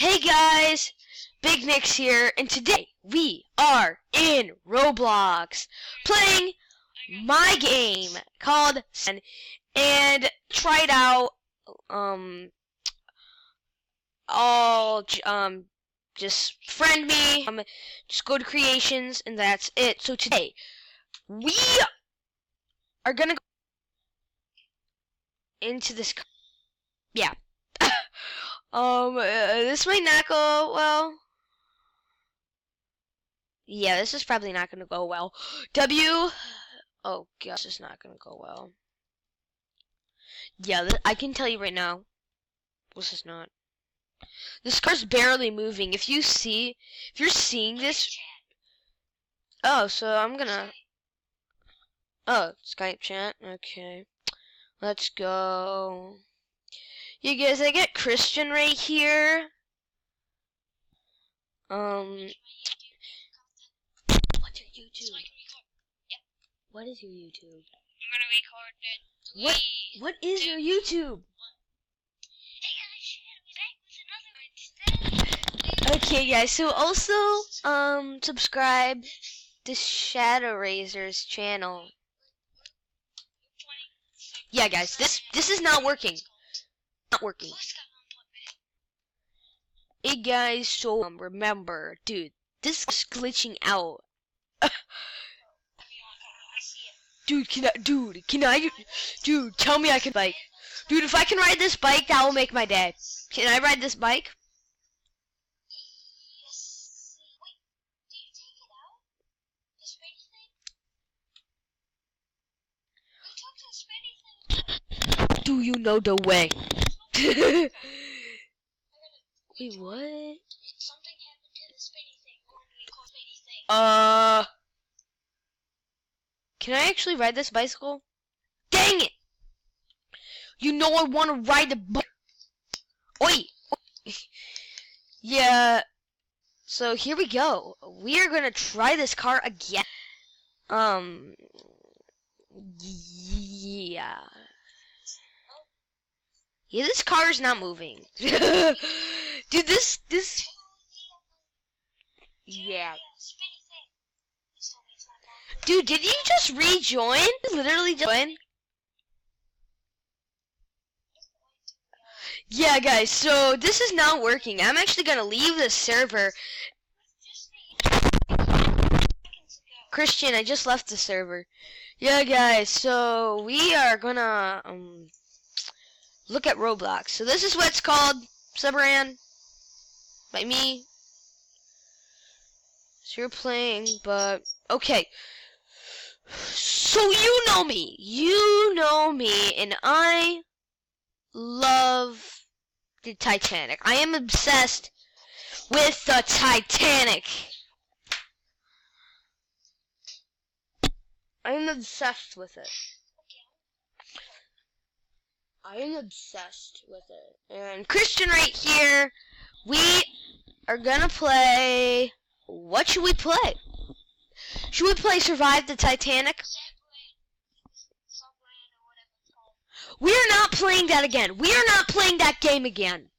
Hey guys, Big Nick's here, and today we are in Roblox playing my game called Subbran, and try it out. Just friend me. Just go to creations, and that's it. So today we are gonna go into this. Yeah. This might not go well. Yeah, this is probably not gonna go well. Oh gosh, this is not gonna go well. Yeah, I can tell you right now, this is not. This car's barely moving. If you're seeing this. Oh, so I'm gonna. Oh, Skype chat. Okay, let's go. You guys, I get Christian right here. What's your YouTube? What is your YouTube? I'm gonna record it. What is your YouTube? Okay, guys. So also, subscribe to Shadow Razor's channel. Yeah, guys. This is not working. Not working. Hey guys, so remember, dude, this is glitching out. Dude, tell me I can bike. Dude, if I can ride this bike, that will make my day. Can I ride this bike? Do you know the way? Wait, what? Something happened to the spinny thing. Spinny thing. Can I actually ride this bicycle? Dang it! You know I want to ride the bike. Oi! Yeah. So here we go. We are gonna try this car again. Yeah. Yeah, this car is not moving. Dude, this. Yeah. Dude, did you just rejoin? Literally join? Yeah, guys, so this is not working. I'm actually gonna leave the server. Christian, I just left the server. Yeah, guys, so we are gonna, look at Roblox. So this is what it's called, Subbran, by me. So you're playing, but okay. So you know me, and I love the Titanic. I am obsessed with the Titanic. I am obsessed with it. I am obsessed with it. And Christian right here, we are gonna play. What should we play? Should we play Survive the Titanic? We are not playing that again. We are not playing that game again.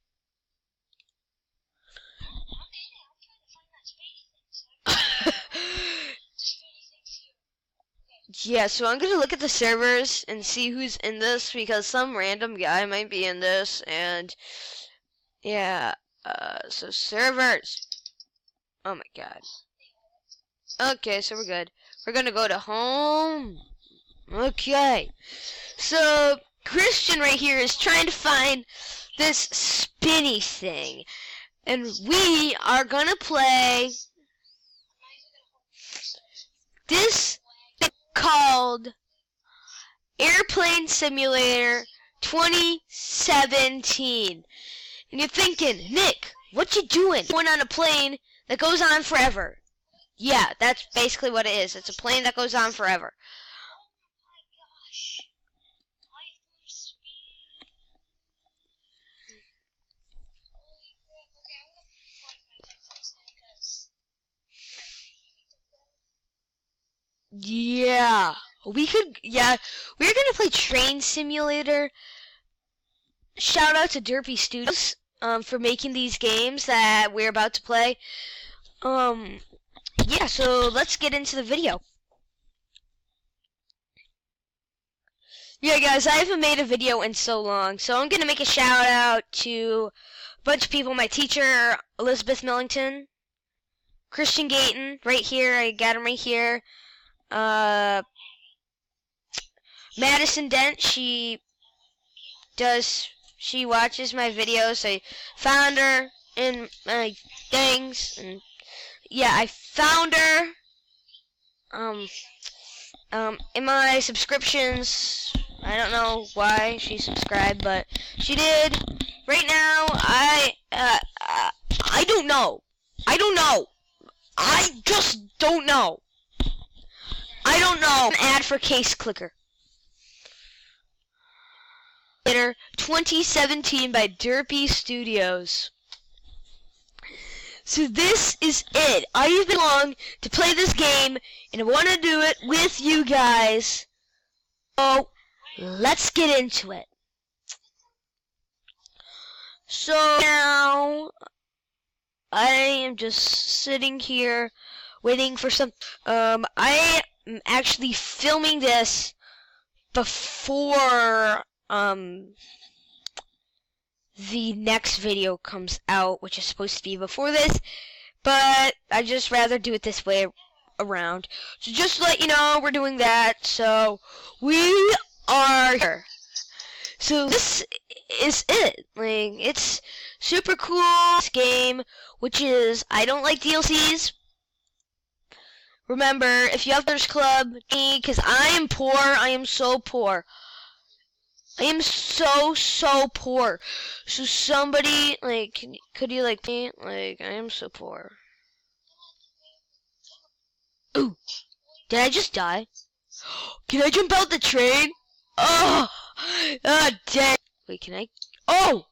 Yeah, so I'm gonna look at the servers and see who's in this, because some random guy might be in this, and yeah, so servers. Oh my god. Okay, so we're good. We're gonna go to home. Okay. So Christian right here is trying to find this spinny thing. And we are gonna play this thing called Airplane Simulator 2017. And you're thinking, Nick, what you doing? Going on a plane that goes on forever. Yeah, that's basically what it is. It's a plane that goes on forever. Yeah, we're gonna play Train Simulator. Shout out to Derpy Studios. for making these games that we're about to play. Yeah, so let's get into the video. Yeah, guys, I haven't made a video in so long, so I'm gonna make a shout out to a bunch of people. My teacher, Elizabeth Millington, Christian Gayton, right here. I got him right here. Madison Dent, she watches my videos. I found her in my things, and yeah, I found her in my subscriptions. I don't know why she subscribed, but she did. Right now, I don't know. I just don't know. I don't know. An ad for Case Clicker. 2017 by Derpy Studios. So this is it. I've been long to play this game, and I want to do it with you guys. So let's get into it. So now I am just sitting here waiting for some. I am actually filming this before the next video comes out, which is supposed to be before this, but I just rather do it this way around. So just to let you know, we're doing that. So we are here. So this is it. Like, it's super cool. This game, which is, I don't like DLCs. Remember, if you have Brothers Club, because I am poor, I am so poor. I am so poor. So somebody, like, could you, like, me? Like, I am so poor. Ooh, did I just die? Can I jump out the train? Oh, dang. Wait, can I? Oh!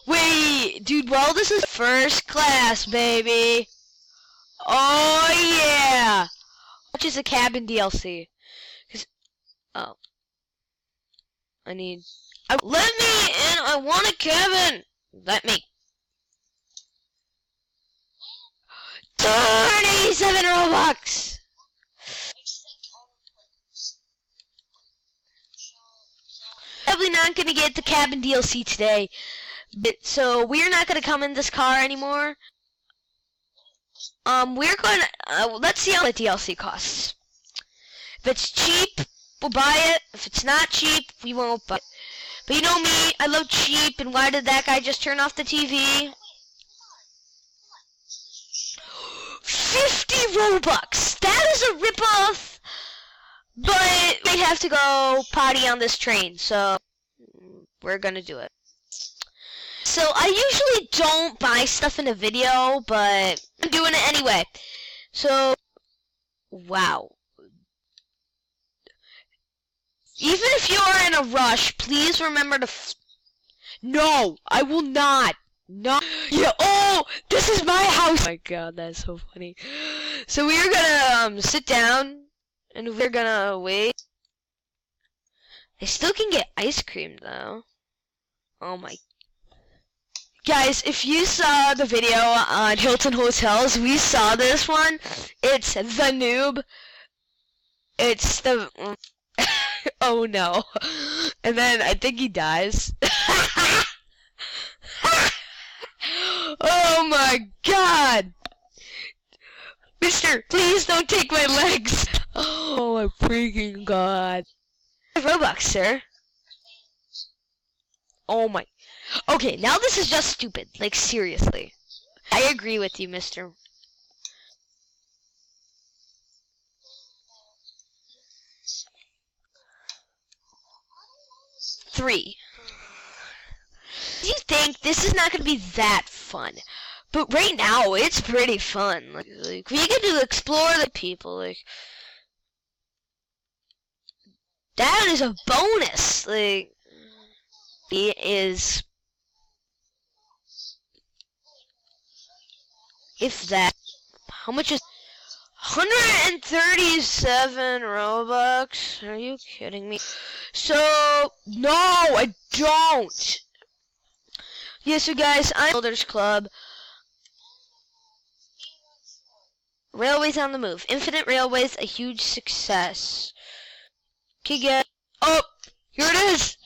Wait, dude, well, this is first class, baby. Oh, yeah. Which is a cabin DLC. Oh. Let me in, I want a cabin. Let me. 37 Robux. Probably not going to get the cabin DLC today. But, so we're not going to come in this car anymore. We're going to, let's see how the DLC costs. If it's cheap, we'll buy it. If it's not cheap, we won't buy it. But you know me, I love cheap, and why did that guy just turn off the TV? 50 Robux! That is a ripoff! But we have to go potty on this train, so we're gonna do it. So I usually don't buy stuff in a video, but I'm doing it anyway. So, wow. Even if you are in a rush, please remember to no, I will not. No. Yeah, oh, this is my house. Oh my god, that's so funny. So we're gonna sit down and we're gonna wait. I still can get ice cream though. Oh my. Guys, if you saw the video on Hilton Hotels, we saw this one. It's the noob. It's the oh no. And then I think he dies. Oh my god! Mister, please don't take my legs! Oh my freaking god. Robux, sir. Oh my. Okay, now this is just stupid. Like, seriously. I agree with you, mister. Three. You think this is not going to be that fun, but right now it's pretty fun. Like we get to explore the people. Like that is a bonus. Like it is, if that. How much is 137 Robux? Are you kidding me? So no, I don't. Yeah, so guys, I'm Builders Club. Railways on the move. Infinite Railways, a huge success. Okay, guys. Oh, here it is.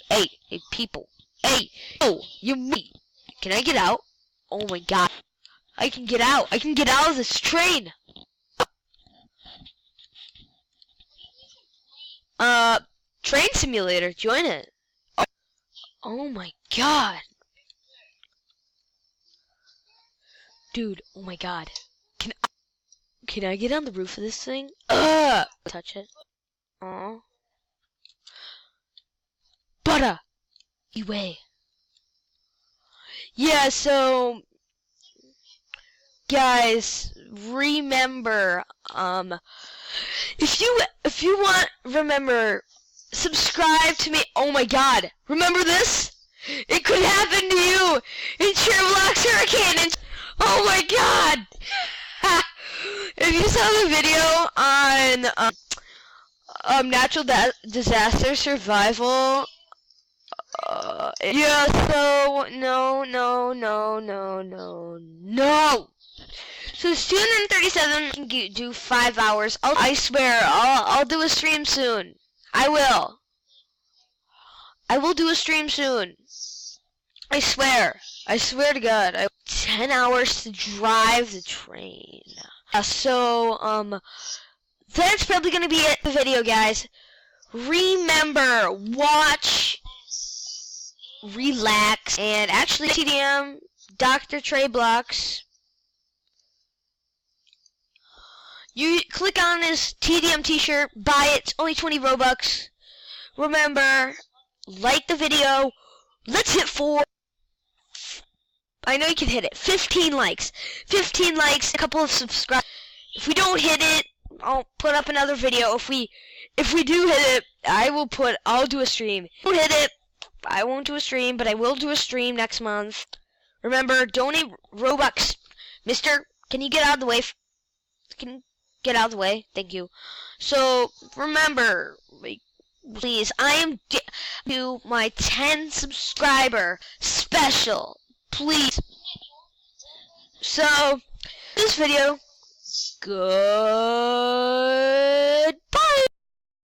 Hey, people. Hey, oh, you me. Can I get out? Oh my god. I can get out. I can get out of this train. Train simulator. Join it. Oh my god. Dude, oh my god. Can I get on the roof of this thing? Touch it. Aw. Butter! Way. Yeah, so guys, remember, if you want, remember, subscribe to me. Oh my god. Remember this? It could happen to you in Roblox Hurricane and oh my god! If you saw the video on natural disaster survival, yeah, so no. So it's 237. Can do 5 hours. I swear, I'll do a stream soon. I will do a stream soon. I swear to God. 10 hours to drive the train. So that's probably gonna be it. The video, guys. Remember, watch, relax, and actually TDM Dr. Trey Blocks. You click on his TDM t-shirt, buy it, it's only 20 Robux. Remember, like the video. Let's hit 4. I know you can hit it. 15 likes. 15 likes, a couple of subscribers. If we don't hit it, I'll put up another video. If we do hit it, I'll do a stream. If we hit it, I won't do a stream, but I will do a stream next month. Remember, donate Robux. Mister, can you get out of the way? Get out of the way. Thank you. So, remember, please, I am to my 10 subscriber special. Please. So, this video, good